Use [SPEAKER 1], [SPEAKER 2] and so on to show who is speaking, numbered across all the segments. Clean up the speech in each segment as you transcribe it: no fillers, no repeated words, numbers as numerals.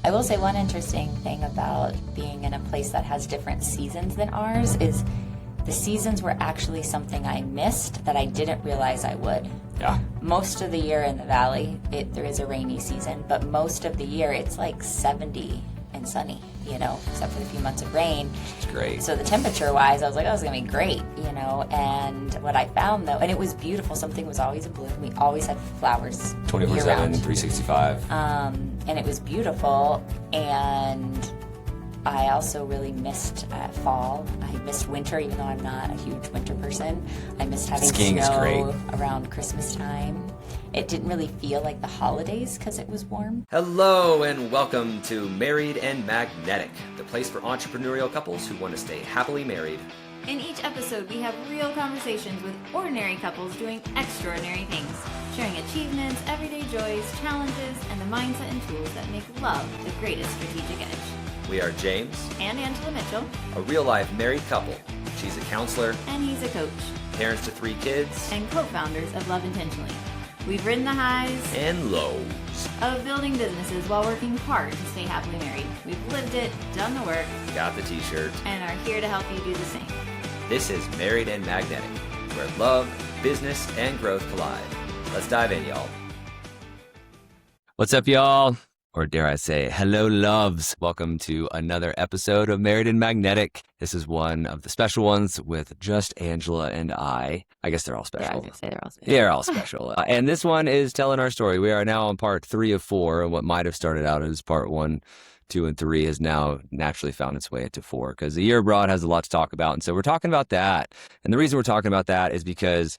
[SPEAKER 1] I will say one interesting thing about being in a place that has different seasons than ours is the seasons were actually something I missed that I didn't realize I would.
[SPEAKER 2] Yeah.
[SPEAKER 1] Most of the year in the valley, there is a rainy season, but most of the year it's like 70 and sunny, except for the few months of rain.
[SPEAKER 2] It's great.
[SPEAKER 1] So the temperature-wise, I was like, oh, it's going to be great, And what I found, though, and it was beautiful. Something was always in bloom. We always had flowers
[SPEAKER 2] 24/7,
[SPEAKER 1] year-round.
[SPEAKER 2] 365.
[SPEAKER 1] And it was beautiful. And I also really missed fall. I missed winter, even though I'm not a huge winter person. I missed having
[SPEAKER 2] Skiing is great.
[SPEAKER 1] snow around Christmas time. It didn't really feel like the holidays because it was warm.
[SPEAKER 2] Hello and welcome to Married and Magnetic, the place for entrepreneurial couples who want to stay happily married.
[SPEAKER 3] In each episode, we have real conversations with ordinary couples doing extraordinary things, sharing achievements, everyday joys, challenges, and the mindset and tools that make love the greatest strategic edge.
[SPEAKER 2] We are James,
[SPEAKER 3] And Angela Mitchell,
[SPEAKER 2] a real-life married couple. She's a counselor,
[SPEAKER 3] and he's a coach,
[SPEAKER 2] parents to 3 kids,
[SPEAKER 3] and co-founders of Love Intentionally. We've ridden the highs
[SPEAKER 2] and lows.
[SPEAKER 3] of building businesses while working hard to stay happily married. We've lived it, done the work,
[SPEAKER 2] Got the t-shirt.
[SPEAKER 3] and are here to help you do the same.
[SPEAKER 2] This is Married and Magnetic, where love, business, and growth collide. Let's dive in, y'all. What's up, y'all? Or dare I say, hello, loves. Welcome to another episode of Married and Magnetic. This is one of the special ones with just Angela and I. I guess they're all
[SPEAKER 1] Yeah, I
[SPEAKER 2] special.
[SPEAKER 1] was going to say they're all special.
[SPEAKER 2] They're all special. And this one is telling our story. We are now on part 3 of 4, and what might have started out as part 1, 2, and 3 has now naturally found its way into 4, because the year abroad has a lot to talk about. And so we're talking about that. And the reason we're talking about that is because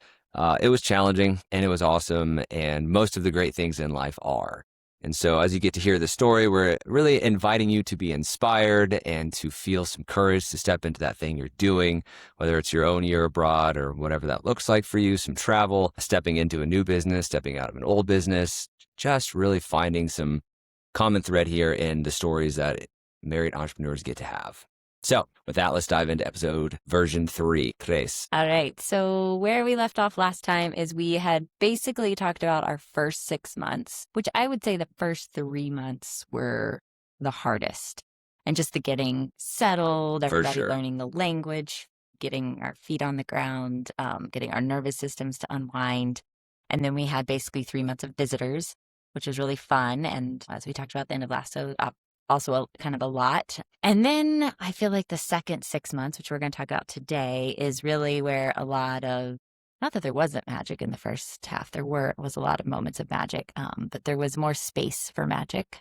[SPEAKER 2] it was challenging and it was awesome, and most of the great things in life are. And so as you get to hear the story, we're really inviting you to be inspired and to feel some courage to step into that thing you're doing, whether it's your own year abroad or whatever that looks like for you, some travel, stepping into a new business, stepping out of an old business, just really finding some common thread here in the stories that married entrepreneurs get to have. So with that, let's dive into episode version 3. Tres.
[SPEAKER 1] All right. So where we left off last time is we had basically talked about our first 6 months, which I would say the first 3 months were the hardest. And just the getting settled, everybody
[SPEAKER 2] sure.
[SPEAKER 1] learning the language, getting our feet on the ground, getting our nervous systems to unwind. And then we had basically 3 months of visitors, which was really fun. And as we talked about at the end of last episode, also kind of a lot. And then I feel like the second 6 months, which we're going to talk about today, is really where a lot of, not that there wasn't magic in the first half, was a lot of moments of magic, but there was more space for magic,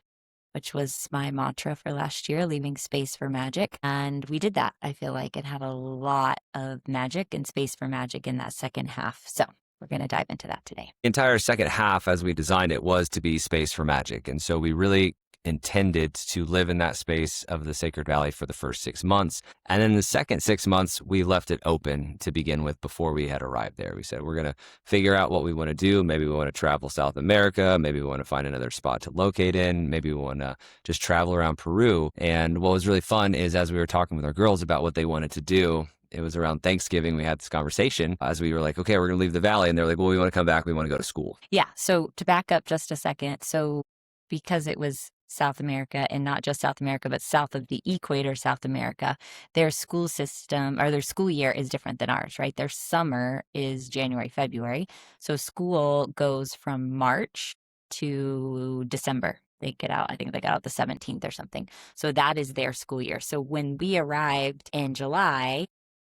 [SPEAKER 1] which was my mantra for last year, leaving space for magic. And we did that. I feel like it had a lot of magic and space for magic in that second half. So we're going to dive into that today.
[SPEAKER 2] The entire second half, as we designed it, was to be space for magic. And so we really intended to live in that space of the Sacred Valley for the first 6 months. And then the second 6 months, we left it open to begin with before we had arrived there. We said, we're going to figure out what we want to do. Maybe we want to travel South America. Maybe we want to find another spot to locate in. Maybe we want to just travel around Peru. And what was really fun is as we were talking with our girls about what they wanted to do, it was around Thanksgiving, we had this conversation as we were like, okay, we're going to leave the valley. And they're like, well, we want to come back. We want to go to school.
[SPEAKER 1] Yeah. So to back up just a second. So because it was South America, and not just South America, but south of the equator, South America, their school system or their school year is different than ours, right? Their summer is January, February. So school goes from March to December. They get out, I think they got out the 17th or something. So that is their school year. So when we arrived in July,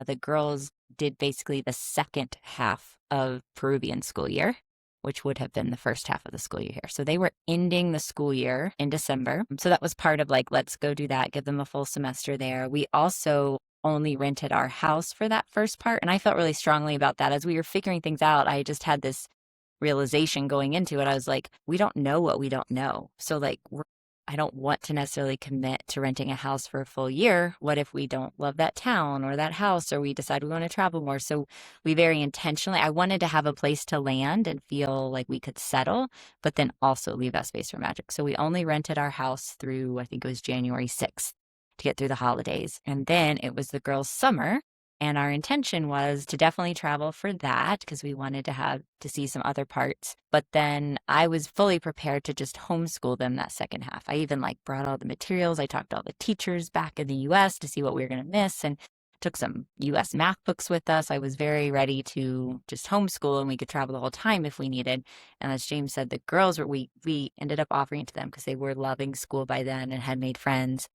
[SPEAKER 1] the girls did basically the second half of Peruvian school year, which would have been the first half of the school year here. So they were ending the school year in December. So that was part of like, let's go do that, give them a full semester there. We also only rented our house for that first part. And I felt really strongly about that. As we were figuring things out, I just had this realization going into it. I was like, we don't know what we don't know. So like, I don't want to necessarily commit to renting a house for a full year. What if we don't love that town or that house, or we decide we want to travel more? So we very intentionally, I wanted to have a place to land and feel like we could settle, but then also leave that space for magic. So we only rented our house through, I think it was January 6th to get through the holidays. And then it was the girls' summer. And our intention was to definitely travel for that because we wanted to see some other parts. But then I was fully prepared to just homeschool them that second half. I even brought all the materials. I talked to all the teachers back in the US to see what we were going to miss and took some US math books with us. I was very ready to just homeschool and we could travel the whole time if we needed. And as James said, the girls we ended up offering it to them because they were loving school by then and had made friends.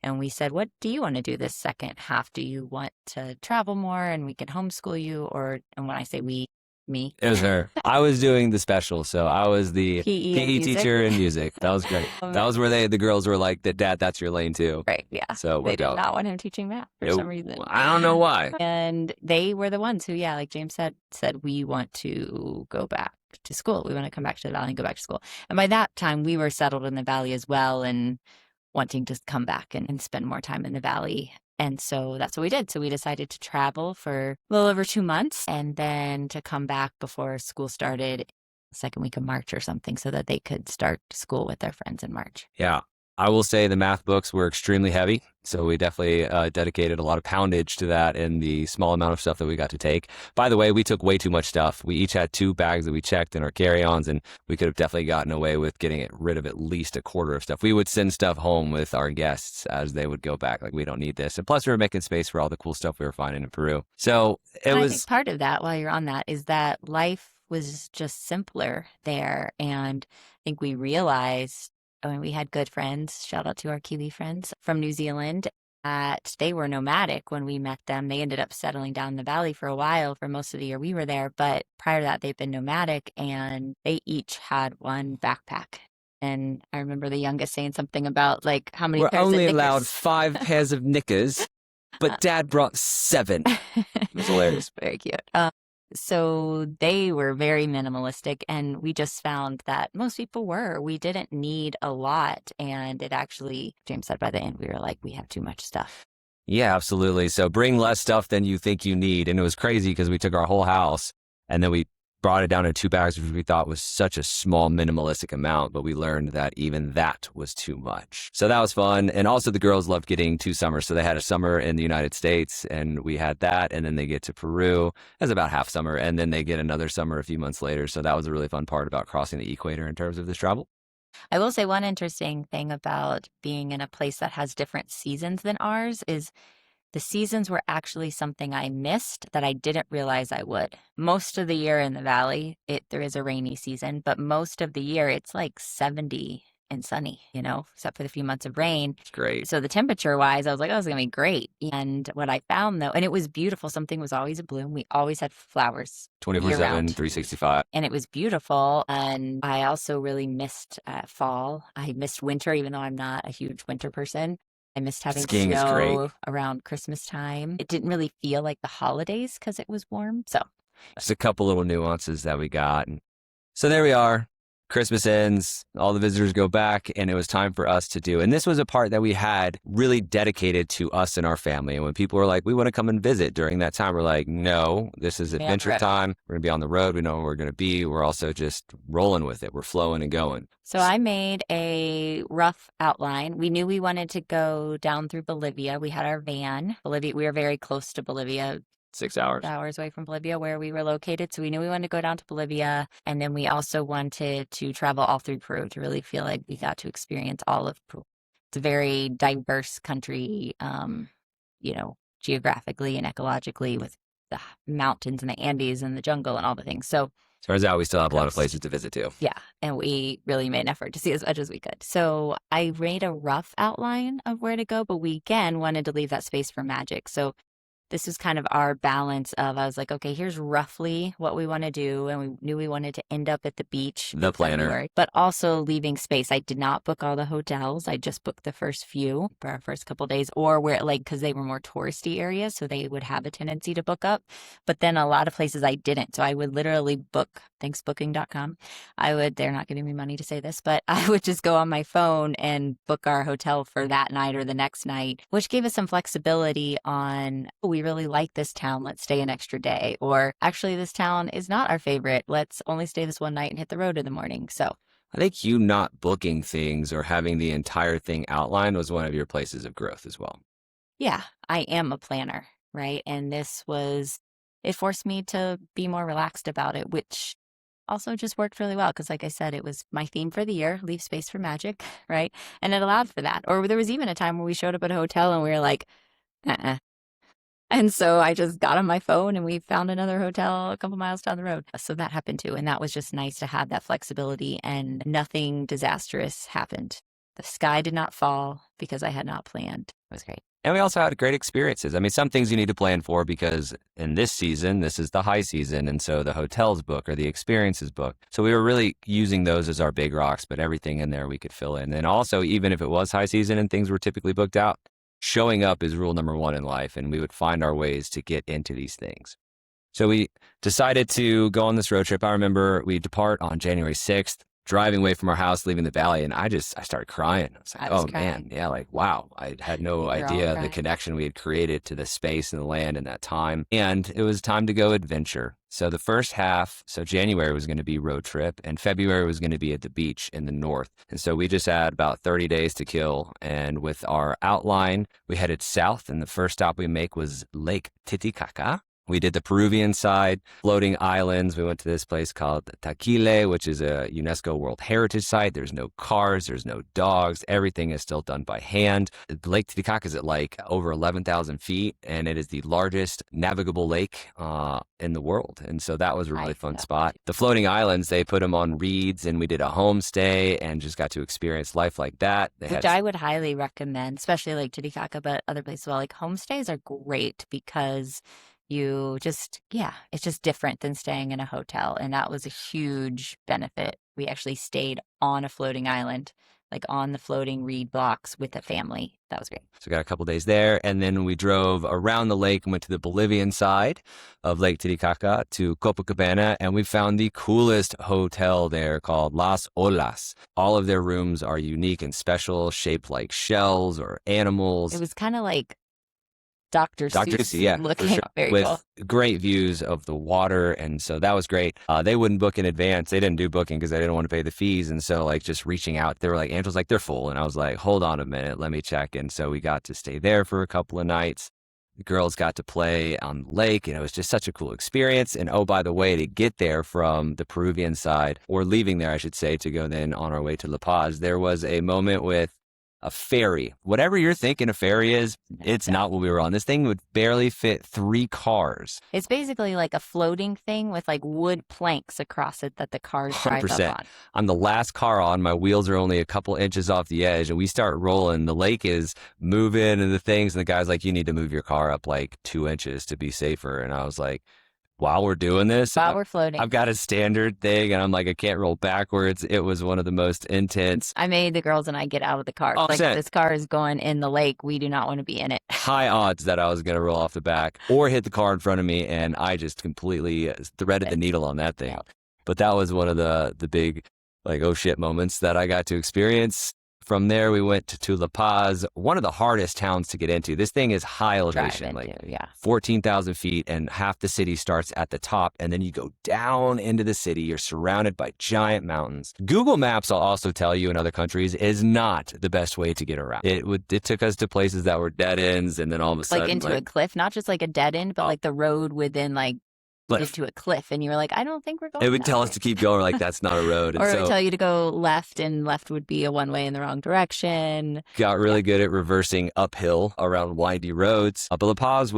[SPEAKER 1] And we said, what do you want to do this second half? Do you want to travel more and we can homeschool you? And when I say we, me.
[SPEAKER 2] It was her. I was doing the special, so I was the PE teacher in music. That was great. That was where the girls were like, Dad, that's your lane too.
[SPEAKER 1] Right, yeah.
[SPEAKER 2] So
[SPEAKER 1] they did not want him teaching math for some reason.
[SPEAKER 2] I don't know why.
[SPEAKER 1] And they were the ones who, like James said, we want to go back to school. We want to come back to the Valley and go back to school. And by that time, we were settled in the Valley as well and wanting to come back and spend more time in the Valley. And so that's what we did. So we decided to travel for a little over 2 months and then to come back before school started, the second week of March or something, so that they could start school with their friends in March.
[SPEAKER 2] Yeah. I will say the math books were extremely heavy. So we definitely dedicated a lot of poundage to that in the small amount of stuff that we got to take. By the way, we took way too much stuff. We each had 2 bags that we checked in our carry-ons, and we could have definitely gotten away with getting rid of at least a quarter of stuff. We would send stuff home with our guests as they would go back. Like, we don't need this. And plus, we were making space for all the cool stuff we were finding in Peru. So
[SPEAKER 1] I think part of that, while you're on that, is that life was just simpler there. And I think we realized, we had good friends, shout out to our Kiwi friends from New Zealand, that they were nomadic when we met them. They ended up settling down in the Valley for a while for most of the year we were there. But prior to that, they've been nomadic and they each had 1 backpack. And I remember the youngest saying something about how many
[SPEAKER 2] we're
[SPEAKER 1] pairs
[SPEAKER 2] only
[SPEAKER 1] of
[SPEAKER 2] allowed
[SPEAKER 1] knickers.
[SPEAKER 2] 5 pairs of knickers, but Dad brought 7. It was hilarious.
[SPEAKER 1] Very cute. So they were very minimalistic, and we just found that most people were. We didn't need a lot, and it actually, James said by the end, we were like, we have too much stuff.
[SPEAKER 2] Yeah, absolutely. So bring less stuff than you think you need. And it was crazy because we took our whole house and then we brought it down to 2 bags, which we thought was such a small minimalistic amount, but we learned that even that was too much. So that was fun. And also the girls loved getting 2 summers. So they had a summer in the United States and we had that. And then they get to Peru as about half summer. And then they get another summer a few months later. So that was a really fun part about crossing the equator in terms of this travel.
[SPEAKER 1] I will say one interesting thing about being in a place that has different seasons than ours is the seasons were actually something I missed that I didn't realize I would. Most of the year in the Valley, there is a rainy season, but most of the year it's 70 and sunny, except for the few months of rain.
[SPEAKER 2] It's great.
[SPEAKER 1] So the temperature wise, I was like, oh, it's going to be great. And what I found though, and it was beautiful. Something was always abloom. We always had flowers
[SPEAKER 2] 24/7, 365.
[SPEAKER 1] And it was beautiful. And I also really missed fall. I missed winter, even though I'm not a huge winter person. I missed having
[SPEAKER 2] Skiing is
[SPEAKER 1] snow
[SPEAKER 2] great.
[SPEAKER 1] around Christmas time. It didn't really feel like the holidays because it was warm. So
[SPEAKER 2] just a couple little nuances that we got. And so there we are. Christmas ends, all the visitors go back, and it was time for us to do. And this was a part that we had really dedicated to us and our family. And when people were like, we want to come and visit during that time, we're like, no, this is adventure time. We're going to be on the road. We know where we're going to be. We're also just rolling with it. We're flowing and going.
[SPEAKER 1] So I made a rough outline. We knew we wanted to go down through Bolivia. We had our van. We were very close to Bolivia.
[SPEAKER 2] 6 hours.
[SPEAKER 1] Hours away from Bolivia where we were located. So we knew we wanted to go down to Bolivia. And then we also wanted to travel all through Peru to really feel like we got to experience all of Peru. It's a very diverse country, geographically and ecologically, with the mountains and the Andes and the jungle and all the things. So
[SPEAKER 2] turns out we still have a lot of places to visit too.
[SPEAKER 1] Yeah. And we really made an effort to see as much as we could. So I made a rough outline of where to go, but we again wanted to leave that space for magic. So this was kind of our balance of, I was like, okay, here's roughly what we want to do. And we knew we wanted to end up at the beach.
[SPEAKER 2] The planner.
[SPEAKER 1] February, but also leaving space. I did not book all the hotels. I just booked the first few for our first couple of days, or where because they were more touristy areas. So they would have a tendency to book up. But then a lot of places I didn't. So I would literally book, thanks booking.com. They're not giving me money to say this, but I would just go on my phone and book our hotel for that night or the next night, which gave us some flexibility on, we really like this town, let's stay an extra day. Or actually, this town is not our favorite. Let's only stay this one night and hit the road in the morning. So
[SPEAKER 2] I think you not booking things or having the entire thing outlined was one of your places of growth as well.
[SPEAKER 1] Yeah, I am a planner. right? And it forced me to be more relaxed about it, which also just worked really well because, like I said, it was my theme for the year, leave space for magic, right? And it allowed for that. Or there was even a time where we showed up at a hotel and we were like, uh-uh. And so I just got on my phone and we found another hotel a couple miles down the road. So that happened too. And that was just nice to have that flexibility, and nothing disastrous happened. The sky did not fall because I had not planned. It was great.
[SPEAKER 2] And we also had great experiences. I mean, some things you need to plan for because in this season, this is the high season. And so the hotels book or the experiences book. So we were really using those as our big rocks, but everything in there we could fill in. And also, even if it was high season and things were typically booked out, showing up is rule number one in life. And we would find our ways to get into these things. So we decided to go on this road trip. I remember we depart on January 6th. Driving away from our house, leaving the valley, and I started crying. I was like, oh man, yeah, like, wow. I had no idea the connection we had created to the space and the land in that time. And it was time to go adventure. So the first half, so January was going to be road trip, and February was going to be at the beach in the north. And so we just had about 30 days to kill. And with our outline, we headed south, and the first stop we make was Lake Titicaca. We did the Peruvian side, floating islands. We went to this place called Taquile, which is a UNESCO World Heritage Site. There's no cars, there's no dogs. Everything is still done by hand. Lake Titicaca is at like over 11,000 feet, and it is the largest navigable lake in the world. And so that was a really fun spot. The floating islands, they put them on reeds, and we did a homestay and just got to experience life like that.
[SPEAKER 1] Which I would highly recommend, especially Lake Titicaca, but other places as well. Like homestays are great because it's just different than staying in a hotel. And that was a huge benefit. We actually stayed on a floating island, like on the floating reed blocks with a family. That was great.
[SPEAKER 2] So we got a couple days there. And then we drove around the lake and went to the Bolivian side of Lake Titicaca to Copacabana. And we found the coolest hotel there called Las Olas. All of their rooms are unique and special, shaped like shells or animals.
[SPEAKER 1] It was kind of like Dr. Seuss,
[SPEAKER 2] yeah,
[SPEAKER 1] looking
[SPEAKER 2] sure.
[SPEAKER 1] very
[SPEAKER 2] with
[SPEAKER 1] cool.
[SPEAKER 2] Great views of the water, and so that was great. They wouldn't book in advance; they didn't do booking because they didn't want to pay the fees. And so, like, just reaching out, they were like, "Angel's like, they're full," and I was like, "Hold on a minute, let me check." And so we got to stay there for a couple of nights. The girls got to play on the lake, and it was just such a cool experience. And oh, by the way, to get there from the Peruvian side, or leaving there, I should say, to go then on our way to La Paz, there was a moment with a ferry. Whatever you're thinking a ferry is, it's not what we were on. This thing would barely fit 3 cars.
[SPEAKER 1] It's basically like a floating thing with like wood planks across it that the cars drive
[SPEAKER 2] 100%.
[SPEAKER 1] up on.
[SPEAKER 2] I'm the last car on. My wheels are only a couple inches off the edge, and we start rolling. The lake is moving and the things, and the guy's like, you need to move your car up like 2 inches to be safer. And I was like, while we're doing this,
[SPEAKER 1] While we're floating,
[SPEAKER 2] I've got a standard thing, and I'm like, I can't roll backwards. It was one of the most intense.
[SPEAKER 1] I made the girls and I get out of the car. Like, this car is going in the lake. We do not want to be in it.
[SPEAKER 2] High odds that I was going to roll off the back or hit the car in front of me, and I just completely threaded the needle on that thing. But that was one of the big, like, oh shit moments that I got to experience. From there, we went to La Paz, one of the hardest towns to get into. This thing is high elevation, 14,000 feet, and half the city starts at the top, and then you go down into the city. You're surrounded by giant mountains. Google Maps, I'll also tell you, in other countries, is not the best way to get around. It took us to places that were dead ends, and then all of a sudden,
[SPEAKER 1] like into a cliff, not just like a dead end, but like the road within like into a cliff, and you were like, I don't think we're going.
[SPEAKER 2] It would tell us to keep going. We're like, that's not a road.
[SPEAKER 1] Or it would tell you to go left, and left would be a one way in the wrong direction.
[SPEAKER 2] Got really good at reversing uphill around windy roads. But La Paz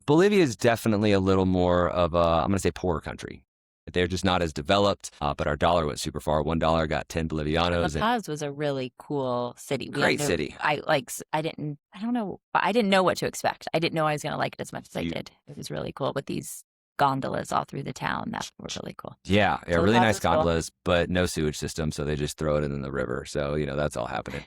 [SPEAKER 2] Bolivia is definitely a little more of a, I'm going to say, poorer country. They're just not as developed, but our dollar went super far. $1 got 10 Bolivianos.
[SPEAKER 1] La Paz was a really cool city.
[SPEAKER 2] Great city.
[SPEAKER 1] I don't know, I didn't know what to expect. I didn't know I was going to like it as much as I did. It was really cool with these gondolas all through the town. That were really cool.
[SPEAKER 2] Yeah,
[SPEAKER 1] So
[SPEAKER 2] really
[SPEAKER 1] that
[SPEAKER 2] nice
[SPEAKER 1] was cool.
[SPEAKER 2] gondolas, but no sewage system, so they just throw it in the river. So, that's all happening.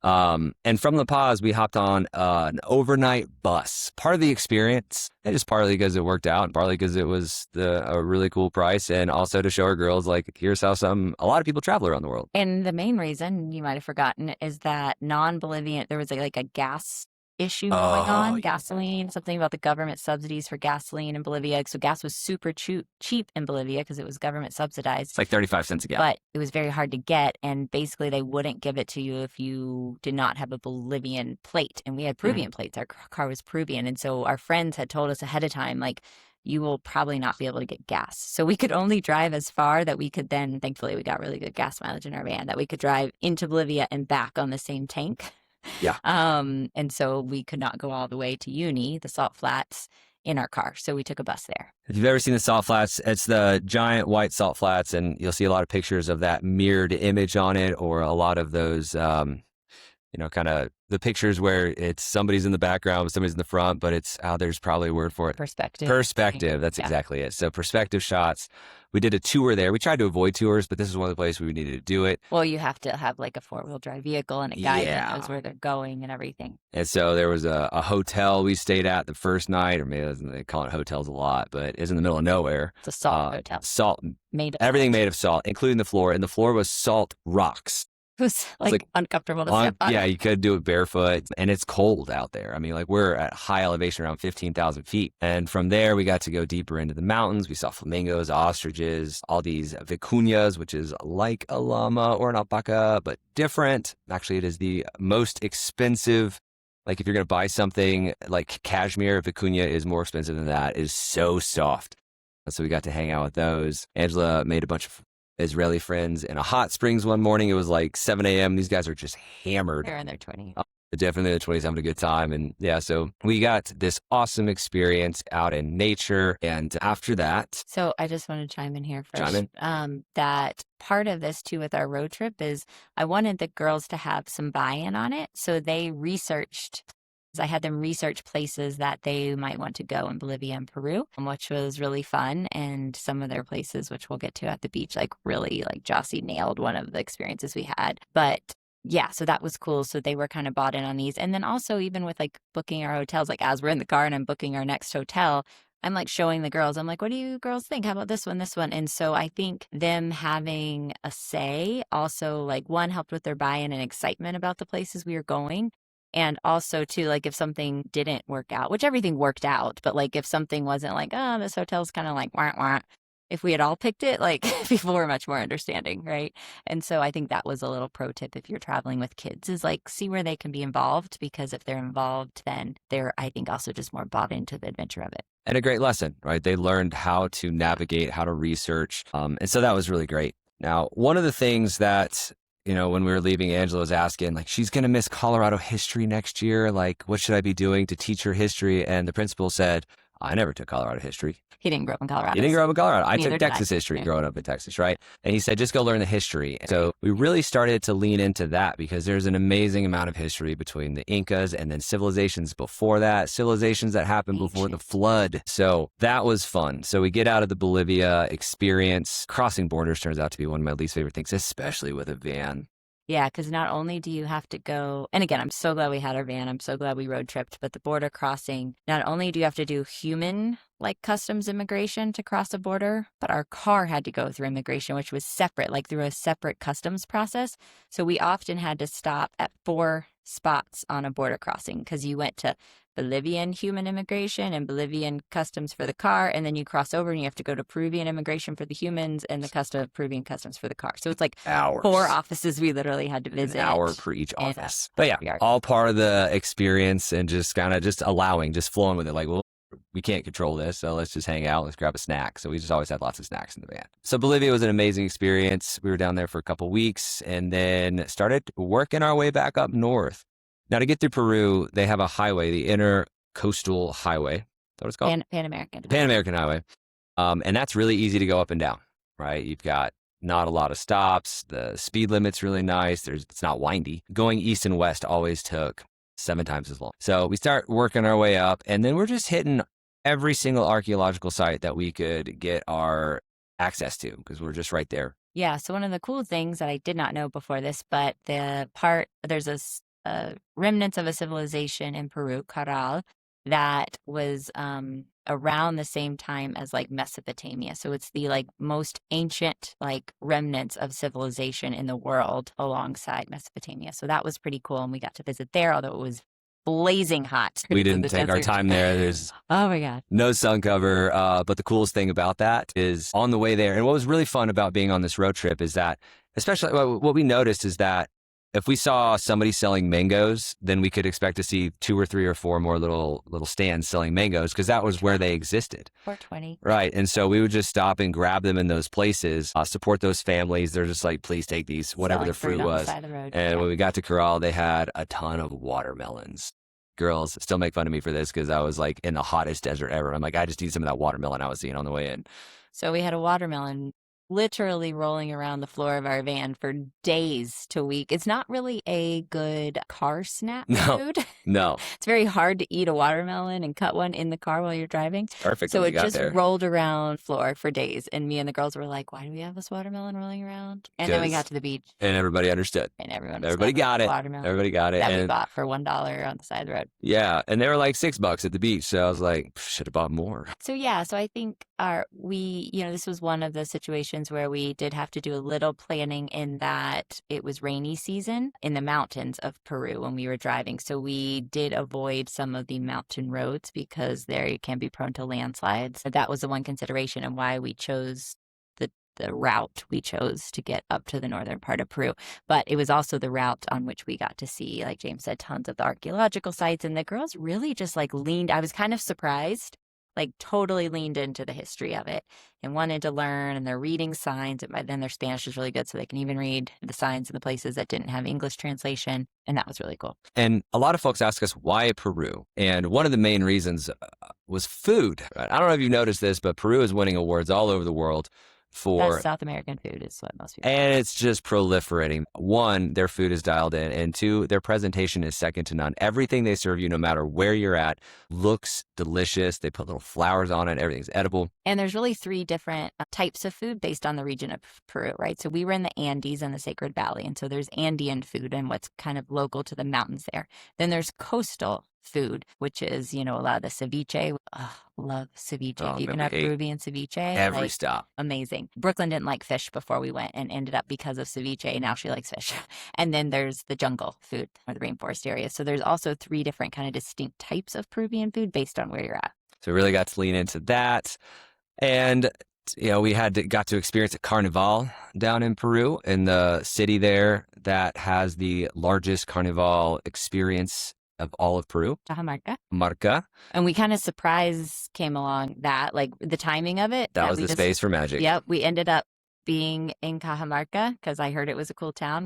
[SPEAKER 2] And from La Paz, we hopped on an overnight bus. Part of the experience, and just partly because it worked out, and partly because it was a really cool price, and also to show our girls, like, here's how a lot of people travel around the world.
[SPEAKER 1] And the main reason, you might have forgotten, is that non-Bolivian, there was like a gas issue going on, gasoline, something about the government subsidies for gasoline in Bolivia. So gas was super cheap in Bolivia because it was government subsidized.
[SPEAKER 2] It's like 35 cents a gallon.
[SPEAKER 1] But it was very hard to get. And basically, they wouldn't give it to you if you did not have a Bolivian plate. And we had Peruvian plates. Our car was Peruvian. And so our friends had told us ahead of time, like, you will probably not be able to get gas. So we could only drive as far that we could then, thankfully, we got really good gas mileage in our van, that we could drive into Bolivia and back on the same tank.
[SPEAKER 2] Yeah.
[SPEAKER 1] And so we could not go all the way to Uni, the salt flats, in our car. So we took a bus there.
[SPEAKER 2] If you've ever seen the salt flats, it's the giant white salt flats, and you'll see a lot of pictures of that mirrored image on it, or a lot of those, kind of the pictures where it's somebody's in the background, somebody's in the front, but it's, there's probably a word for it. Perspective. That's exactly it. So perspective shots. We did a tour there. We tried to avoid tours, but this is one of the places we needed to do it.
[SPEAKER 1] Well, you have to have like a 4-wheel drive vehicle and a guide that knows where they're going and everything.
[SPEAKER 2] And so there was a hotel we stayed at the first night, or maybe they call it hotels a lot, but it's in the middle of nowhere.
[SPEAKER 1] It's a salt hotel.
[SPEAKER 2] Everything made of salt, including the floor. And the floor was salt rocks.
[SPEAKER 1] It was like uncomfortable to step on.
[SPEAKER 2] Yeah, you could do it barefoot, and it's cold out there. I mean, like, we're at high elevation, around 15,000 feet. And from there, we got to go deeper into the mountains. We saw flamingos, ostriches, all these vicuñas, which is like a llama or an alpaca, but different. Actually, it is the most expensive. Like, if you're going to buy something like cashmere, vicuña is more expensive than that. It is so soft. So we got to hang out with those. Angela made a bunch of Israeli friends in a hot springs one morning. It was like 7 a.m. These guys are just hammered.
[SPEAKER 1] They're in their 20s.
[SPEAKER 2] Definitely in their 20s, having a good time. And yeah, so we got this awesome experience out in nature. And after that...
[SPEAKER 1] So I just want to chime in here first.
[SPEAKER 2] Chime in.
[SPEAKER 1] That part of this too with our road trip is I wanted the girls to have some buy-in on it. So they researched... I had them research places that they might want to go in Bolivia and Peru, which was really fun. And some of their places, which we'll get to at the beach, like really, like Jossie nailed one of the experiences we had. But yeah, so that was cool. So they were kind of bought in on these. And then also even with like booking our hotels, like as we're in the car and I'm booking our next hotel, I'm like showing the girls, I'm like, what do you girls think? How about this one, this one? And so I think them having a say also, like, one, helped with their buy-in and excitement about the places we were going. And also, too, like, if something didn't work out, which everything worked out, but, like, if something wasn't like, oh, this hotel's kind of like, wah, wah, if we had all picked it, like, people were much more understanding, right? And so I think that was a little pro tip if you're traveling with kids is, like, see where they can be involved, because if they're involved, then they're, I think, also just more bought into the adventure of it.
[SPEAKER 2] And a great lesson, right? They learned how to navigate, how to research. And so that was really great. Now, one of the things that... when we were leaving, Angela was asking, like, she's going to miss Colorado history next year. Like, what should I be doing to teach her history? And the principal said, I never took Colorado history.
[SPEAKER 1] He didn't grow up in Colorado.
[SPEAKER 2] He didn't grow up in Colorado. I
[SPEAKER 1] Neither
[SPEAKER 2] took
[SPEAKER 1] did
[SPEAKER 2] Texas
[SPEAKER 1] I.
[SPEAKER 2] history
[SPEAKER 1] Yeah.
[SPEAKER 2] growing up in Texas, right? And he said, just go learn the history. So we really started to lean into that because there's an amazing amount of history between the Incas and then civilizations before that, civilizations that happened before the flood. So that was fun. So we get out of the Bolivia experience. Crossing borders turns out to be one of my least favorite things, especially with a van.
[SPEAKER 1] Yeah, because not only do you have to go, and again, I'm so glad we had our van. I'm so glad we road tripped, but the border crossing, not only do you have to do human, like, customs immigration to cross a border, but our car had to go through immigration, which was separate, like through a separate customs process. So we often had to stop at 4 spots on a border crossing because you went to Bolivian human immigration and Bolivian customs for the car, and then you cross over and you have to go to Peruvian immigration for the humans and the Peruvian customs for the car. So it's like
[SPEAKER 2] hours.
[SPEAKER 1] 4 offices we literally had to visit.
[SPEAKER 2] An hour per each
[SPEAKER 1] And,
[SPEAKER 2] office. But yeah, all part of the experience and just kind of just allowing, just flowing with it. Like, well, we can't control this, so let's just hang out. Let's grab a snack. So we just always had lots of snacks in the van. So Bolivia was an amazing experience. We were down there for a couple weeks and then started working our way back up north. Now, to get through Peru, they have a highway, the Intercoastal Highway. Is that what it's called?
[SPEAKER 1] Pan American.
[SPEAKER 2] Pan American Highway. And that's really easy to go up and down, right? You've got not a lot of stops. The speed limit's really nice. It's not windy. Going east and west always took 7 times as long. So we start working our way up, and then we're just hitting every single archaeological site that we could get our access to because we're just right there.
[SPEAKER 1] Yeah. So one of the cool things that I did not know before this, but there's a remnants of a civilization in Peru, Caral, that was around the same time as like Mesopotamia. So it's the like most ancient like remnants of civilization in the world alongside Mesopotamia. So that was pretty cool. And we got to visit there, although it was blazing hot.
[SPEAKER 2] We
[SPEAKER 1] in
[SPEAKER 2] didn't
[SPEAKER 1] the
[SPEAKER 2] take our
[SPEAKER 1] desert.
[SPEAKER 2] time there. There's
[SPEAKER 1] Oh my God.
[SPEAKER 2] no sun cover. But the coolest thing about that is on the way there. And what was really fun about being on this road trip is that, especially what we noticed is that if we saw somebody selling mangoes, then we could expect to see 2 or 3 or 4 more little stands selling mangoes because that was where they existed.
[SPEAKER 1] 420.
[SPEAKER 2] Right. And so we would just stop and grab them in those places, support those families. They're just like, please take these, whatever
[SPEAKER 1] Selling
[SPEAKER 2] the fruit
[SPEAKER 1] on the
[SPEAKER 2] was.
[SPEAKER 1] side of the road.
[SPEAKER 2] And
[SPEAKER 1] Yeah.
[SPEAKER 2] when we got to Corral, they had a ton of watermelons. Girls still make fun of me for this because I was like in the hottest desert ever. I'm like, I just need some of that watermelon I was seeing on the way in.
[SPEAKER 1] So we had a watermelon literally rolling around the floor of our van for days to week. It's not really a good car snack food.
[SPEAKER 2] No.
[SPEAKER 1] It's very hard to eat a watermelon and cut one in the car while you're driving.
[SPEAKER 2] Perfect.
[SPEAKER 1] So
[SPEAKER 2] when we
[SPEAKER 1] it
[SPEAKER 2] got
[SPEAKER 1] just
[SPEAKER 2] there.
[SPEAKER 1] rolled around the floor for days. And me and the girls were like, why do we have this watermelon rolling around? And then we
[SPEAKER 2] 'Cause-
[SPEAKER 1] got to the beach
[SPEAKER 2] And everybody understood.
[SPEAKER 1] and everybody
[SPEAKER 2] got it.
[SPEAKER 1] Watermelon
[SPEAKER 2] Everybody got it.
[SPEAKER 1] that we
[SPEAKER 2] And
[SPEAKER 1] bought for $1 on the side of the road.
[SPEAKER 2] yeah. And they were like $6 at the beach. So I was like, should have bought more.
[SPEAKER 1] So yeah, so I think this was one of the situations where we did have to do a little planning in that it was rainy season in the mountains of Peru when we were driving. So we did avoid some of the mountain roads because there you can be prone to landslides. That was the one consideration and why we chose the route we chose to get up to the northern part of Peru. But it was also the route on which we got to see, like James said, tons of the archaeological sites. And the girls really just like leaned. I was kind of surprised, like totally leaned into the history of it and wanted to learn. And they're reading signs. And by then their Spanish is really good, so they can even read the signs in the places that didn't have English translation. And that was really cool.
[SPEAKER 2] And a lot of folks ask us, why Peru? And one of the main reasons was food. I don't know if you've noticed this, but Peru is winning awards all over the world for
[SPEAKER 1] That's South American food is what most people
[SPEAKER 2] and it's just proliferating. 1, their food is dialed in, and 2, their presentation is second to none. Everything they serve you, no matter where you're at, looks delicious. They put little flowers on it. Everything's edible.
[SPEAKER 1] And there's really 3 different types of food based on the region of Peru, right? So we were in the Andes and the Sacred Valley. And so there's Andean food and what's kind of local to the mountains there. Then there's coastal food, which is, a lot of the ceviche. Love ceviche.
[SPEAKER 2] Oh,
[SPEAKER 1] If you
[SPEAKER 2] man,
[SPEAKER 1] can have
[SPEAKER 2] we ate
[SPEAKER 1] Peruvian ceviche.
[SPEAKER 2] Every
[SPEAKER 1] like,
[SPEAKER 2] stop.
[SPEAKER 1] amazing. Brooklyn didn't like fish before we went and ended up because of ceviche. Now she likes fish. And then there's the jungle food or the rainforest area. So there's also 3 different kind of distinct types of Peruvian food based on where you're at.
[SPEAKER 2] So we really got to lean into that. And we got to experience a carnival down in Peru, in the city there that has the largest carnival experience of all of Peru.
[SPEAKER 1] Cajamarca.
[SPEAKER 2] Marca.
[SPEAKER 1] And we kind of came along that, like the timing of it.
[SPEAKER 2] That was
[SPEAKER 1] we
[SPEAKER 2] the space for magic.
[SPEAKER 1] Yep. We ended up being in Cajamarca because I heard it was a cool town.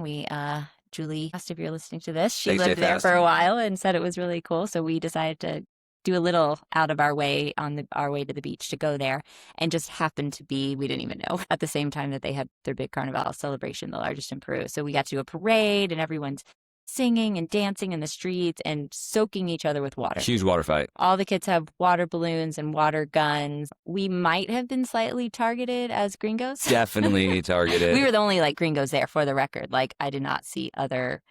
[SPEAKER 1] Julie asked if you're listening to this. She
[SPEAKER 2] Stay
[SPEAKER 1] lived there
[SPEAKER 2] fast.
[SPEAKER 1] for a while and said it was really cool. So we decided to do a little out of our way on our way to the beach to go there, and just happened to be, we didn't even know, at the same time that they had their big carnival celebration, the largest in Peru. So we got to do a parade and everyone's singing and dancing in the streets and soaking each other with water.
[SPEAKER 2] Huge water fight.
[SPEAKER 1] All the kids have water balloons and water guns. We might have been slightly targeted as gringos.
[SPEAKER 2] Definitely targeted.
[SPEAKER 1] We were the only gringos there, for the record. I did not see other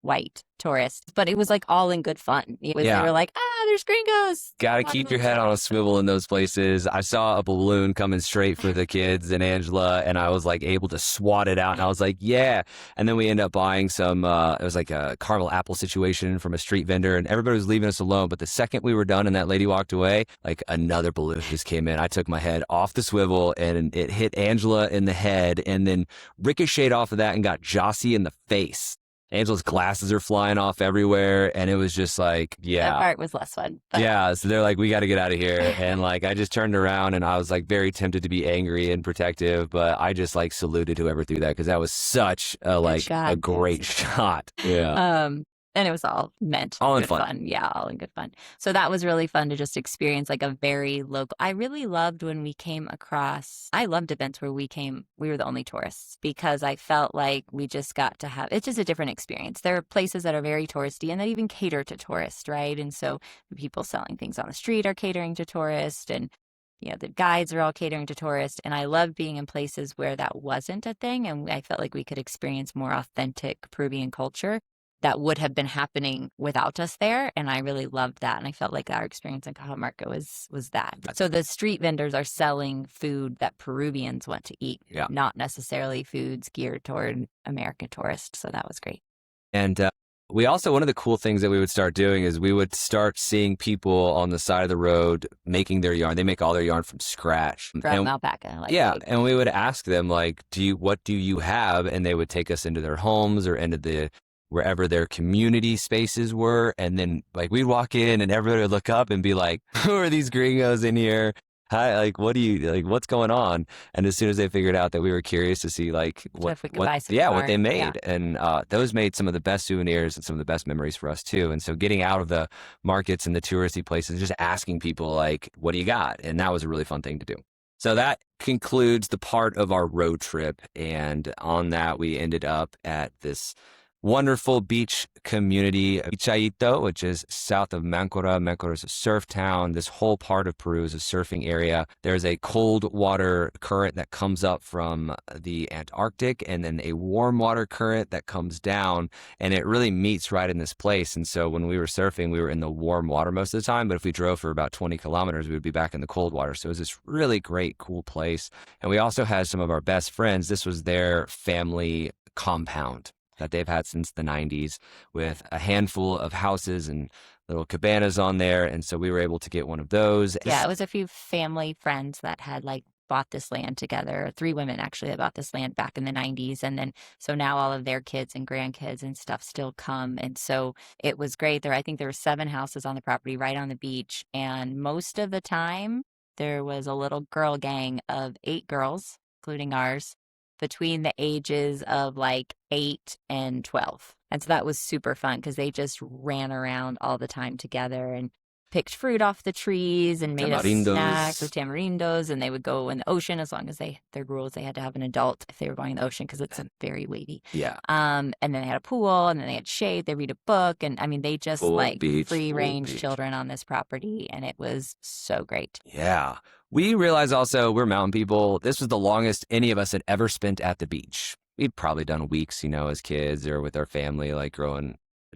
[SPEAKER 1] white tourists, but it was all in good fun. They were like, there's gringos.
[SPEAKER 2] Got to keep your head on a swivel in those places. I saw a balloon coming straight for the kids and Angela, and I was able to swat it out, and I was like, yeah. And then we ended up buying some, it was like a caramel apple situation from a street vendor, and everybody was leaving us alone. But the second we were done and that lady walked away, another balloon just came in. I took my head off the swivel, and it hit Angela in the head, and then ricocheted off of that and got Jossie in the face. Angela's glasses are flying off everywhere, and it was just
[SPEAKER 1] That part was less fun. But
[SPEAKER 2] yeah, so they're like, we got to get out of here. And I just turned around and I was very tempted to be angry and protective, but I just saluted whoever threw that because that was such a great shot. Yeah.
[SPEAKER 1] And it was all meant
[SPEAKER 2] all in
[SPEAKER 1] good
[SPEAKER 2] fun.
[SPEAKER 1] Yeah, all in good fun. So that was really fun to just experience a very local. I really loved when we came across, I loved events where we were the only tourists, because I felt like we just got to have, it's just a different experience. There are places that are very touristy and that even cater to tourists, right? And so the people selling things on the street are catering to tourists, and the guides are all catering to tourists. And I love being in places where that wasn't a thing. And I felt like we could experience more authentic Peruvian culture that would have been happening without us there. And I really loved that. And I felt like our experience in Cajamarca was that. So the street vendors are selling food that Peruvians want to eat, not necessarily foods geared toward American tourists. So that was great.
[SPEAKER 2] And We also, one of the cool things that we would start doing is we would start seeing people on the side of the road making their yarn. They make all their yarn from scratch.
[SPEAKER 1] From alpaca. Like
[SPEAKER 2] yeah. And we would ask them, like, what do you have? And they would take us into their homes or into wherever their community spaces were. And then like we'd walk in and everybody would look up and be like, who are these gringos in here? Hi, like, what's going on? And as soon as they figured out that we were curious to see like what they made.
[SPEAKER 1] Yeah.
[SPEAKER 2] And those made some of the best souvenirs and some of the best memories for us too. And so getting out of the markets and the touristy places, just asking people like, what do you got? And that was a really fun thing to do. So that concludes the part of our road trip. And on that, we ended up at this wonderful beach community, Ichaito, which is south of Mancora. Mancora is a surf town. This whole part of Peru is a surfing area. There's a cold water current that comes up from the Antarctic and then a warm water current that comes down, and it really meets right in this place. And so when we were surfing, we were in the warm water most of the time, but if we drove for about 20 kilometers, we would be back in the cold water. So it was this really great, cool place. And we also had some of our best friends. This was their family compound that they've had since the 90s with a handful of houses and little cabanas on there. And so we were able to get one of those.
[SPEAKER 1] Yeah, it was a few family friends that had like bought this land together. 3 women actually that bought this land back in the 90s. And then, so now all of their kids and grandkids and stuff still come. And so it was great. I think there were 7 houses on the property right on the beach. And most of the time there was a little girl gang of 8 girls, including ours, between the ages of like 8 and 12. And so that was super fun because they just ran around all the time together and picked fruit off the trees and made us snacks with tamarindos. And they would go in the ocean as long as their rules, they had to have an adult if they were going in the ocean because it's very wavy.
[SPEAKER 2] Yeah.
[SPEAKER 1] And then they had a pool and then they had shade. They read a book. And I mean, they just free range children on this property. And it was so great.
[SPEAKER 2] Yeah. We realized also we're mountain people. This was the longest any of us had ever spent at the beach. We'd probably done weeks, as kids or with our family, like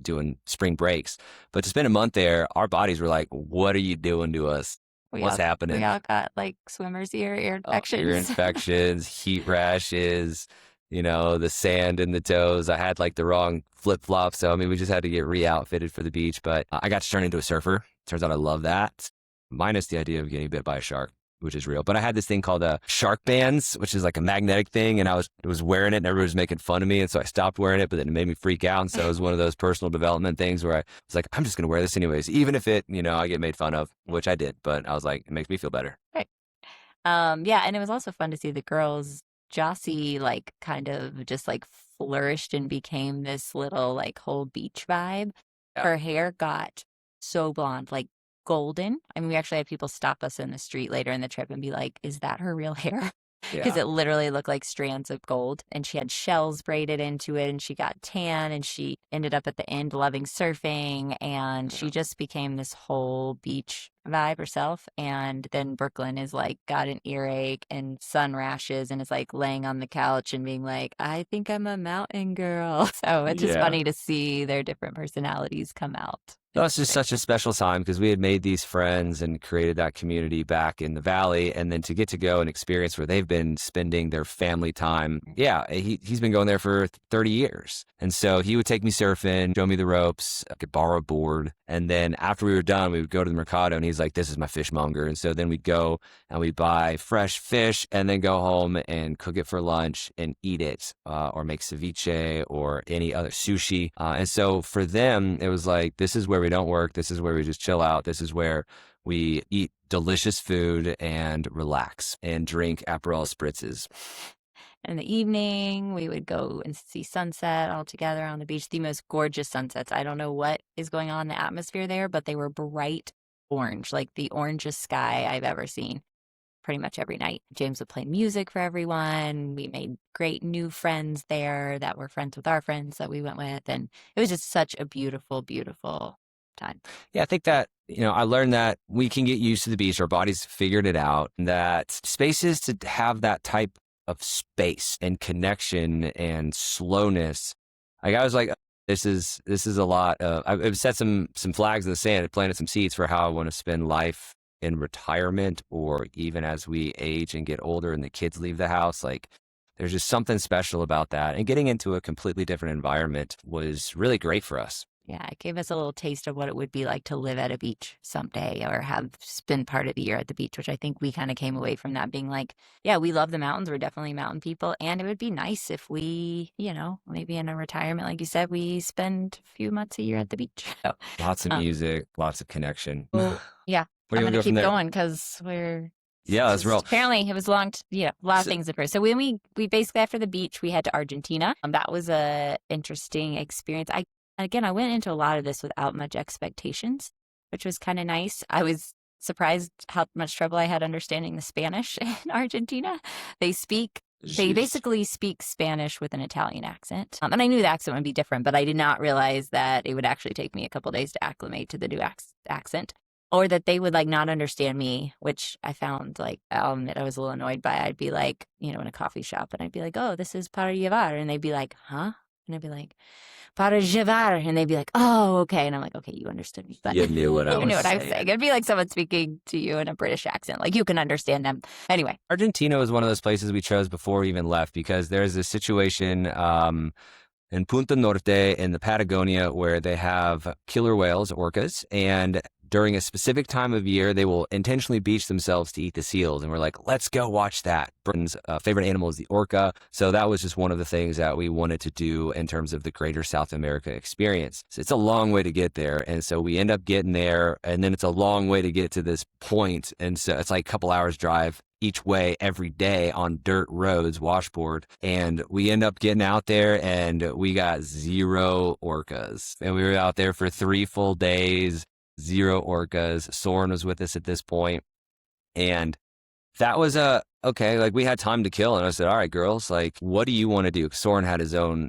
[SPEAKER 2] doing spring breaks. But to spend a month there, our bodies were like, what are you doing to us? What's happening?
[SPEAKER 1] We all got like swimmer's ear infections.
[SPEAKER 2] Ear infections, heat rashes, the sand in the toes. I had like the wrong flip-flops. So, I mean, we just had to get re-outfitted for the beach. But I got to turn into a surfer. Turns out I love that. Minus the idea of getting bit by a shark, which is real. But I had this thing called shark bands, which is like a magnetic thing. And I was wearing it and everybody was making fun of me. And so I stopped wearing it, but then it made me freak out. And so it was one of those personal development things where I was like, I'm just going to wear this anyways, even if it, I get made fun of, which I did. But I was like, it makes me feel better.
[SPEAKER 1] Right. Yeah. And it was also fun to see the girls. Jossie like kind of just like flourished and became this little like whole beach vibe. Yeah. Her hair got so blonde, like golden. I mean, we actually had people stop us in the street later in the trip and be like, is that her real hair? Because it literally looked like strands of gold. And she had shells braided into it and she got tan and she ended up at the end loving surfing and she just became this whole beach vibe herself. And then Brooklyn is like got an earache and sun rashes and is like laying on the couch and being like, I think I'm a mountain girl. So it's just funny to see their different personalities come out.
[SPEAKER 2] That was just such a special time because we had made these friends and created that community back in the valley. And then to get to go and experience where they've been spending their family time. Yeah, he's been going there for 30 years. And so he would take me surfing, show me the ropes, I could borrow a board. And then after we were done, we would go to the Mercado and he's like, this is my fishmonger. And so then we'd go and we'd buy fresh fish and then go home and cook it for lunch and eat it or make ceviche or any other sushi. And so for them, it was like, this is where we don't work. This is where we just chill out. This is where we eat delicious food and relax and drink Aperol spritzes.
[SPEAKER 1] In the evening, we would go and see sunset all together on the beach. The most gorgeous sunsets. I don't know what is going on in the atmosphere there, but they were bright orange, like the orangest sky I've ever seen. Pretty much every night. James would play music for everyone. We made great new friends there that were friends with our friends that we went with. And it was just such a beautiful, beautiful time.
[SPEAKER 2] Yeah, I think that, I learned that we can get used to the beach. Our bodies figured it out, that spaces to have that type of space and connection and slowness. Like I was like, this is a lot of, I've set some flags in the sand, planted some seeds for how I want to spend life in retirement or even as we age and get older and the kids leave the house. Like There's just something special about that. And getting into a completely different environment was really great for us.
[SPEAKER 1] Yeah, it gave us a little taste of what it would be like to live at a beach someday or have spend part of the year at the beach, which I think we kind of came away from that being like, yeah, we love the mountains. We're definitely mountain people. And it would be nice if we, maybe in a retirement, like you said, we spend a few months a year at the beach. So,
[SPEAKER 2] Lots of music, lots of connection.
[SPEAKER 1] well, yeah,
[SPEAKER 2] Where do
[SPEAKER 1] I'm
[SPEAKER 2] you
[SPEAKER 1] going
[SPEAKER 2] want to
[SPEAKER 1] to
[SPEAKER 2] go from
[SPEAKER 1] keep
[SPEAKER 2] there?
[SPEAKER 1] going because
[SPEAKER 2] Yeah, let's roll.
[SPEAKER 1] apparently it was long, a lot of
[SPEAKER 2] So-
[SPEAKER 1] things in Peru. So when we basically, after the beach, we head to Argentina. That was a interesting experience. I went into a lot of this without much expectations, which was kind of nice. I was surprised how much trouble I had understanding the Spanish in Argentina. They
[SPEAKER 2] Jeez.
[SPEAKER 1] basically speak Spanish with an Italian accent. And I knew the accent would be different, but I did not realize that it would actually take me a couple days to acclimate to the new accent. Or that they would like not understand me, which I found like, I'll admit I was a little annoyed by. I'd be like, in a coffee shop and I'd be like, oh, this is para llevar. And they'd be like, huh? And I'd be like, para llevar. And they'd be like, oh, okay. And I'm like, okay, you understood me. But
[SPEAKER 2] You knew what I
[SPEAKER 1] you
[SPEAKER 2] was
[SPEAKER 1] knew what I was
[SPEAKER 2] saying.
[SPEAKER 1] saying. It'd be like someone speaking to you in a British accent. Like you can understand them. Anyway.
[SPEAKER 2] Argentina was one of those places we chose before we even left because there's a situation in Punta Norte in the Patagonia where they have killer whales, orcas, and during a specific time of year, they will intentionally beach themselves to eat the seals. And we're like, let's go watch that. Britain's favorite animal is the orca. So that was just one of the things that we wanted to do in terms of the greater South America experience. So it's a long way to get there. And so we end up getting there, and then it's a long way to get to this point. And so it's like a couple hours drive each way every day on dirt roads, washboard. And we end up getting out there and we got 0 orcas. And we were out there for 3 full days. 0 orcas. Soren was with us at this point. And that was okay, like we had time to kill. And I said, all right, girls, like, what do you want to do? Soren had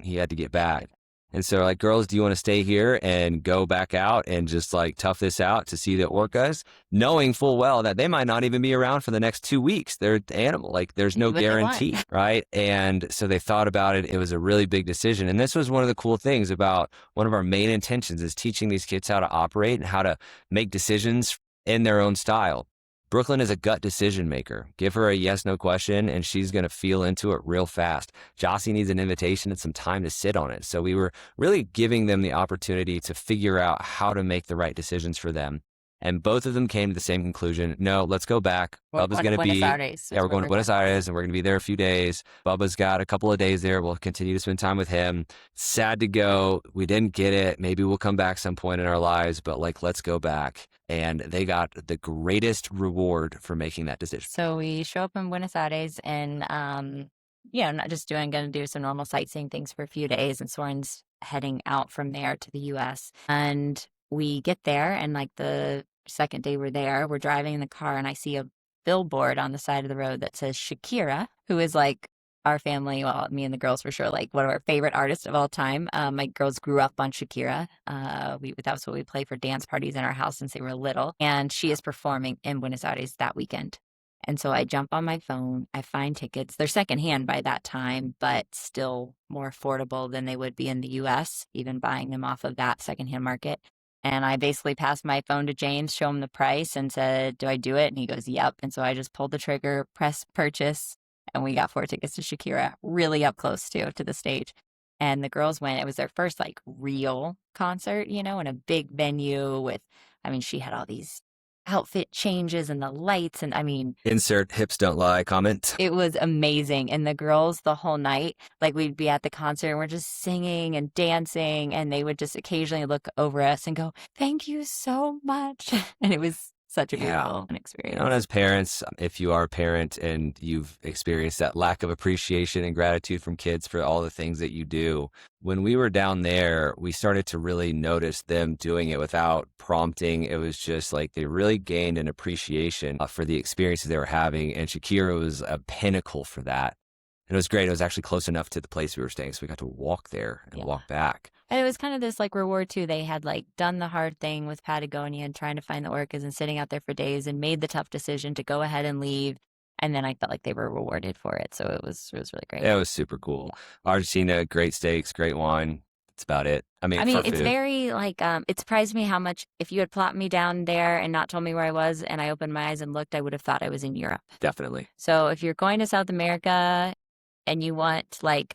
[SPEAKER 2] he had to get back. And so like, girls, do you want to stay here and go back out and just like tough this out to see the orcas, knowing full well that they might not even be around for the next 2 weeks. They're animal, like there's no guarantee, right? And so they thought about it. It was a really big decision. And this was one of the cool things about one of our main intentions is teaching these kids how to operate and how to make decisions in their own style. Brooklyn is a gut decision maker. Give her a yes, no question, and she's going to feel into it real fast. Jossie needs an invitation and some time to sit on it. So we were really giving them the opportunity to figure out how to make the right decisions for them. And both of them came to the same conclusion. No, let's go back. Bubba's going to be, we're going to Buenos Aires and we're going to be there a few days. Bubba's got a couple of days there. We'll continue to spend time with him. Sad to go. We didn't get it. Maybe we'll come back some point in our lives, but like, let's go back. And they got the greatest reward for making that decision.
[SPEAKER 1] So we show up in Buenos Aires and, not just going to do some normal sightseeing things for a few days. And Soren's heading out from there to the U.S. And we get there and like the second day we're there, we're driving in the car and I see a billboard on the side of the road that says Shakira, who is like our family, well, me and the girls for sure, like one of our favorite artists of all time. My girls grew up on Shakira. That's what we play for dance parties in our house since they were little. And she is performing in Buenos Aires that weekend. And so I jump on my phone, I find tickets. They're secondhand by that time, but still more affordable than they would be in the US, even buying them off of that secondhand market. And I basically passed my phone to James, show him the price and said, do I do it? And he goes, yep. And so I just pulled the trigger, pressed purchase, and we got 4 tickets to Shakira, really up close to the stage. And the girls went. It was their first like real concert, in a big venue with, she had all these outfit changes and the lights. And
[SPEAKER 2] insert hips don't lie comment.
[SPEAKER 1] It was amazing. And the girls the whole night, like we'd be at the concert and we're just singing and dancing. And they would just occasionally look over us and go, thank you so much. And it was such a beautiful experience.
[SPEAKER 2] And as parents, if you are a parent and you've experienced that lack of appreciation and gratitude from kids for all the things that you do, when we were down there, we started to really notice them doing it without prompting. It was just like they really gained an appreciation for the experiences they were having. And Shakira was a pinnacle for that. And it was great. It was actually close enough to the place we were staying. So we got to walk there and walk back.
[SPEAKER 1] And it was kind of this like reward too. They had like done the hard thing with Patagonia and trying to find the orcas and sitting out there for days and made the tough decision to go ahead and leave. And then I felt like they were rewarded for it. So it was really great.
[SPEAKER 2] It was super cool. Argentina, great steaks, great wine. That's about it.
[SPEAKER 1] It's very like, it surprised me how much, if you had plopped me down there and not told me where I was and I opened my eyes and looked, I would have thought I was in Europe.
[SPEAKER 2] Definitely.
[SPEAKER 1] So if you're going to South America, and you want like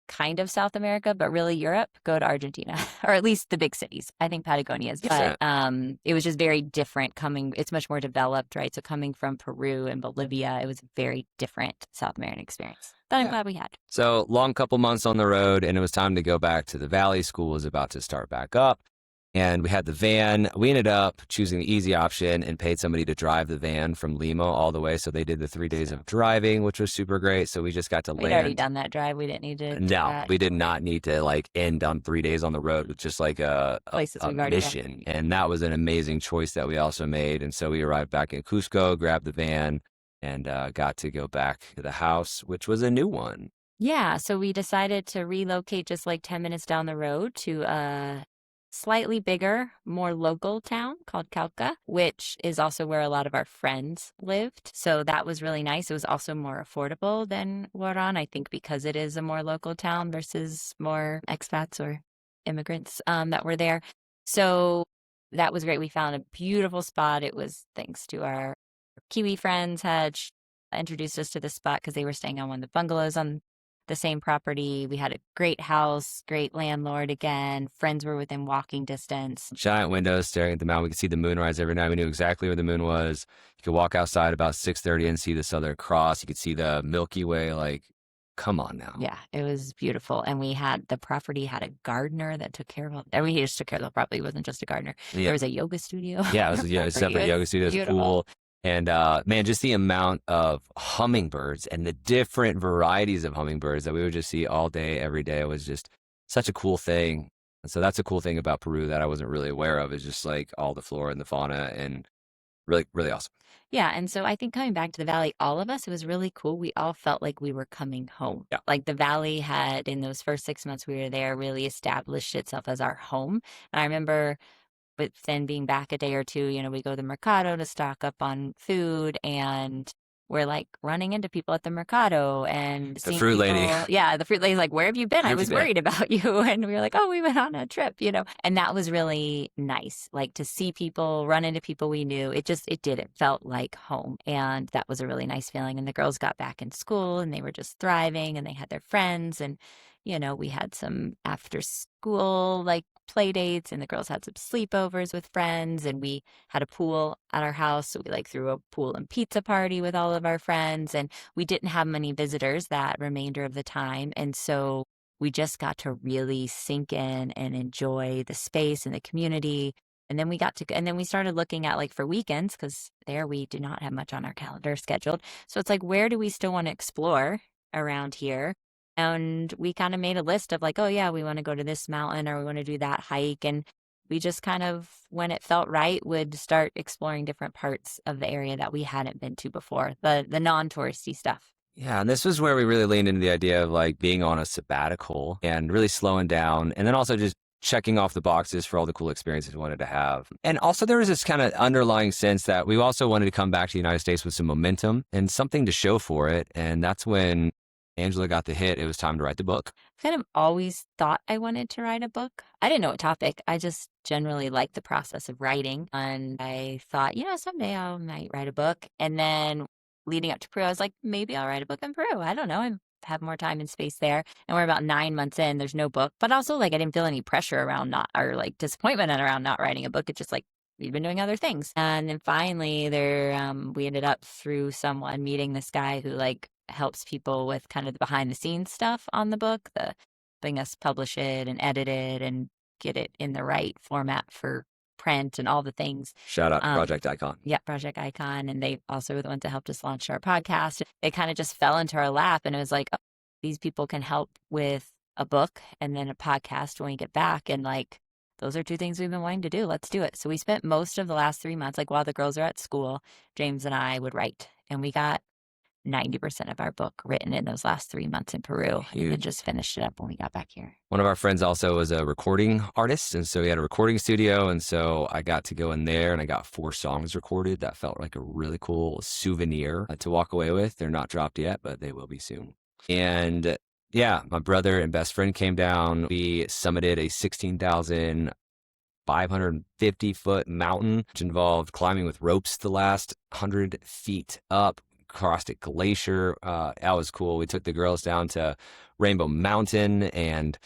[SPEAKER 1] kind of South America, but really Europe, go to Argentina, or at least the big cities. I think Patagonia is, but it was just very different coming. It's much more developed, right? So coming from Peru and Bolivia, it was a very different South American experience that I'm glad we had.
[SPEAKER 2] So long couple months on the road, and it was time to go back to the valley. School was about to start back up. And we had the van. We ended up choosing the easy option and paid somebody to drive the van from Lima all the way. So they did the 3 days of driving, which was super great. So we just got to land.
[SPEAKER 1] We'd already done that drive. We didn't need to.
[SPEAKER 2] No, we did not need to like end on 3 days on the road with just like a mission. And that was an amazing choice that we also made. And so we arrived back in Cusco, grabbed the van, and got to go back to the house, which was a new one.
[SPEAKER 1] Yeah. So we decided to relocate just like 10 minutes down the road to a slightly bigger, more local town called Cauca, which is also where a lot of our friends lived. So that was really nice. It was also more affordable than Huaran, I think, because it is a more local town versus more expats or immigrants that were there. So that was great. We found a beautiful spot. It was thanks to our Kiwi friends had introduced us to this spot because they were staying on one of the bungalows on the same property. We had a great house, great landlord again. Friends were within walking distance.
[SPEAKER 2] Giant windows staring at the mountain. We could see the moonrise every night. We knew exactly where the moon was. You could walk outside about 6:30 and see the Southern Cross. You could see the Milky Way. Like, come on now.
[SPEAKER 1] Yeah, it was beautiful. And the property had a gardener that took care of all. I mean, he just took care of the property. It wasn't just a gardener. Yeah. There was a yoga studio.
[SPEAKER 2] Yeah, it was a separate yoga studio. It was cool. And man, just the amount of hummingbirds and the different varieties of hummingbirds that we would just see all day, every day was just such a cool thing. And so that's a cool thing about Peru that I wasn't really aware of, is just like all the flora and the fauna, and really, really awesome.
[SPEAKER 1] Yeah. And so I think coming back to the valley, all of us, it was really cool. We all felt like we were coming home.
[SPEAKER 2] Yeah.
[SPEAKER 1] Like the valley had, in those first 6 months we were there, really established itself as our home. And I remember, but then being back a day or two, we go to the mercado to stock up on food, and we're like running into people at the mercado and
[SPEAKER 2] the fruit lady.
[SPEAKER 1] Yeah, the fruit lady's like, "Where have you been? I was worried about you." And we were like, "Oh, we went on a trip," And that was really nice, like to see people, run into people we knew. It felt like home, and that was a really nice feeling. And the girls got back in school, and they were just thriving, and they had their friends, and we had some after school like play dates, and the girls had some sleepovers with friends, and we had a pool at our house. So we threw a pool and pizza party with all of our friends, and we didn't have many visitors that remainder of the time. And so we just got to really sink in and enjoy the space and the community. And then we started looking at for weekends, because there we do not have much on our calendar scheduled. So it's like, where do we still want to explore around here? And we kind of made a list of oh yeah, we want to go to this mountain, or we want to do that hike. And we just kind of, when it felt right, would start exploring different parts of the area that we hadn't been to before, the non-touristy stuff.
[SPEAKER 2] Yeah, and this was where we really leaned into the idea of being on a sabbatical and really slowing down, and then also just checking off the boxes for all the cool experiences we wanted to have. And also there was this kind of underlying sense that we also wanted to come back to the United States with some momentum and something to show for it. And that's when Angela got the hit. It was time to write the book.
[SPEAKER 1] I kind of always thought I wanted to write a book. I didn't know what topic. I just generally liked the process of writing. And I thought, someday I might write a book. And then leading up to Peru, I was like, maybe I'll write a book in Peru. I don't know. I have more time and space there. And we're about 9 months in. There's no book. But also, I didn't feel any pressure around disappointment around not writing a book. It's just we've been doing other things. And then finally we ended up through someone meeting this guy who helps people with kind of the behind the scenes stuff on the book, helping us publish it and edit it and get it in the right format for print and all the things.
[SPEAKER 2] Shout out Project Icon.
[SPEAKER 1] Yeah, Project Icon. And they also were the ones that helped us launch our podcast. They kind of just fell into our lap, and it was oh, these people can help with a book and then a podcast when we get back. And those are two things we've been wanting to do. Let's do it. So we spent most of the last 3 months, while the girls are at school, James and I would write, and we got 90% of our book written in those last 3 months in Peru.
[SPEAKER 2] Huge.
[SPEAKER 1] And just finished it up when we got back here.
[SPEAKER 2] One of our friends also was a recording artist, and so he had a recording studio, and so I got to go in there, and I got 4 songs recorded. That felt like a really cool souvenir to walk away with. They're not dropped yet, but they will be soon. And yeah, my brother and best friend came down. We summited a 16,550-foot mountain, which involved climbing with ropes the last 100 feet up. crossed a glacier. That was cool. We took the girls down to Rainbow Mountain, and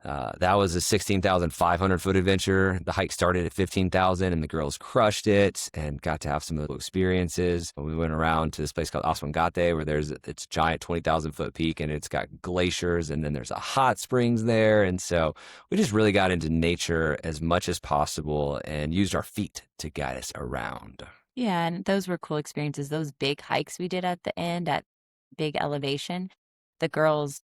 [SPEAKER 2] that was a 16,500-foot adventure. The hike started at 15,000, and the girls crushed it and got to have some of those experiences. We went around to this place called Aswangate, where it's a giant 20,000-foot peak, and it's got glaciers, and then there's a hot springs there. And so we just really got into nature as much as possible and used our feet to guide us around.
[SPEAKER 1] Yeah, and those were cool experiences. Those big hikes we did at the end at big elevation, the girls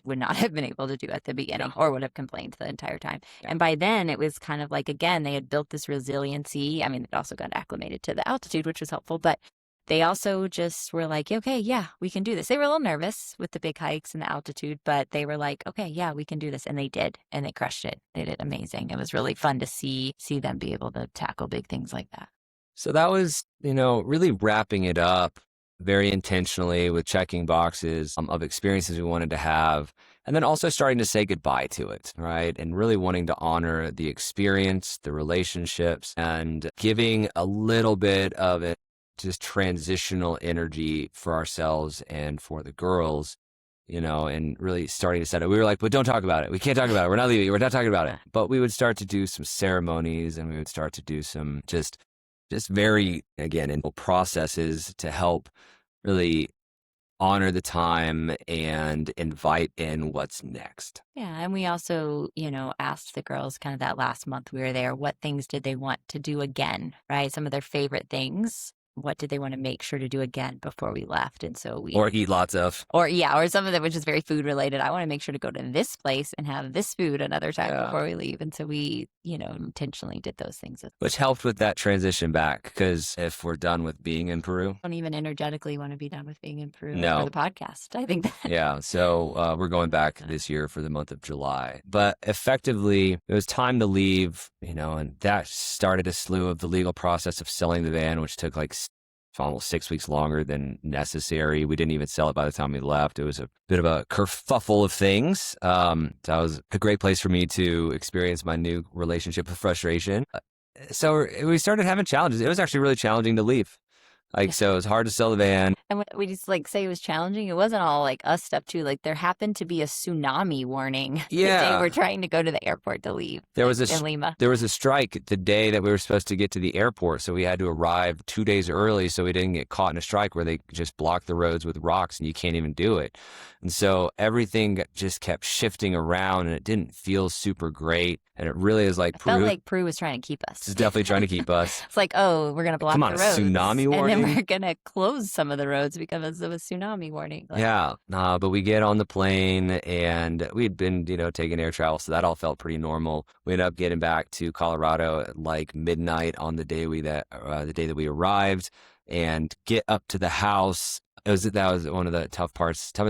[SPEAKER 1] would not have been able to do at the beginning or would have complained the entire time. And by then it was kind of like, again, they had built this resiliency. I mean, it also got acclimated to the altitude, which was helpful, but they also just were like, okay, yeah, we can do this. They were a little nervous with the big hikes and the altitude, but they were like, okay, yeah, we can do this. And they did, and they crushed it. They did amazing. It was really fun to see them be able to tackle big things like that.
[SPEAKER 2] So that was, really wrapping it up very intentionally with checking boxes of experiences we wanted to have, and then also starting to say goodbye to it, right? And really wanting to honor the experience, the relationships, and giving a little bit of it, just transitional energy for ourselves and for the girls, and really starting to set it. We were like, but don't talk about it. We can't talk about it. We're not leaving. We're not talking about it. But we would start to do some ceremonies, and we would start to do some just very, again, processes to help really honor the time and invite in what's next.
[SPEAKER 1] Yeah. And we also, asked the girls kind of that last month we were there, what things did they want to do again, right? Some of their favorite things. What did they want to make sure to do again before we left? And so
[SPEAKER 2] or eat lots of.
[SPEAKER 1] Or some of them which is very food related. I want to make sure to go to this place and have this food another time before we leave. And so we, intentionally did those things.
[SPEAKER 2] Which helped with that transition back, because if we're done with being in Peru.
[SPEAKER 1] I don't even energetically want to be done with being in Peru
[SPEAKER 2] for
[SPEAKER 1] the podcast. I think that.
[SPEAKER 2] Yeah. So we're going back this year for the month of July. But effectively, it was time to leave, and that started a slew of the legal process of selling the van, which took like almost 6 weeks longer than necessary. We didn't even sell it by the time we left. It was a bit of a kerfuffle of things. So that was a great place for me to experience my new relationship with frustration. So we started having challenges. It was actually really challenging to leave. So it was hard to sell the van.
[SPEAKER 1] And when we just say it was challenging, it wasn't all us stuff too. There happened to be a tsunami warning.
[SPEAKER 2] Yeah.
[SPEAKER 1] The day we're trying to go to the airport to leave.
[SPEAKER 2] There was
[SPEAKER 1] in Lima.
[SPEAKER 2] There was a strike the day that we were supposed to get to the airport. So we had to arrive 2 days early so we didn't get caught in a strike where they just block the roads with rocks and you can't even do it. And so everything just kept shifting around, and it didn't feel super great. And it really is like Peru.
[SPEAKER 1] Felt like Peru was trying to keep us.
[SPEAKER 2] It's definitely trying to keep us.
[SPEAKER 1] It's like, oh, we're going to block the roads.
[SPEAKER 2] Come on, a tsunami warning?
[SPEAKER 1] And then we're going to close some of the roads because of a tsunami warning.
[SPEAKER 2] But we get on the plane, and we'd been, taking air travel, so that all felt pretty normal. We ended up getting back to Colorado at midnight on the day that we arrived, and get up to the house. That was one of the toughest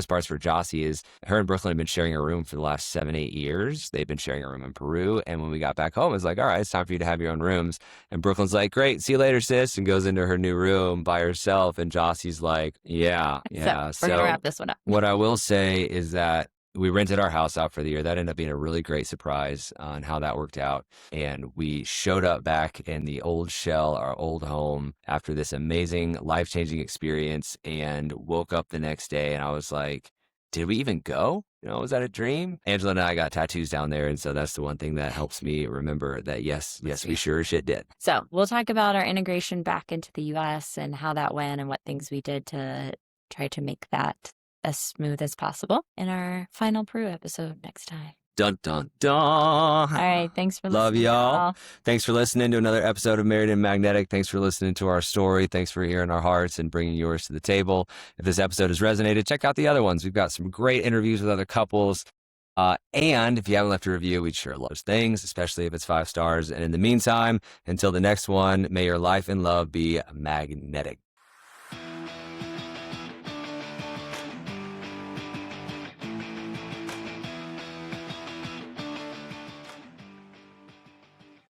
[SPEAKER 2] parts for Jossie. Is her and Brooklyn had been sharing a room for the last 7-8 years. They've been sharing a room in Peru. And when we got back home, it was like, all right, it's time for you to have your own rooms. And Brooklyn's like, great, see you later, sis, and goes into her new room by herself. And Jossie's like, yeah.
[SPEAKER 1] So we're going to wrap this one up.
[SPEAKER 2] What I will say is that we rented our house out for the year. That ended up being a really great surprise on how that worked out. And we showed up back in the old shell, our old home, after this amazing, life-changing experience, and woke up the next day and I was like, did we even go? Was that a dream? Angela and I got tattoos down there. And so that's the one thing that helps me remember that, yes, we sure as shit did.
[SPEAKER 1] So we'll talk about our integration back into the U.S. and how that went and what things we did to try to make that as smooth as possible in our final Peru episode next time.
[SPEAKER 2] Dun, dun, dun.
[SPEAKER 1] All right. Thanks for listening.
[SPEAKER 2] Love y'all. Thanks for listening to another episode of Married and Magnetic. Thanks for listening to our story. Thanks for hearing our hearts and bringing yours to the table. If this episode has resonated, check out the other ones. We've got some great interviews with other couples. And if you haven't left a review, we'd sure love those things, especially if it's 5 stars. And in the meantime, until the next one, may your life and love be magnetic.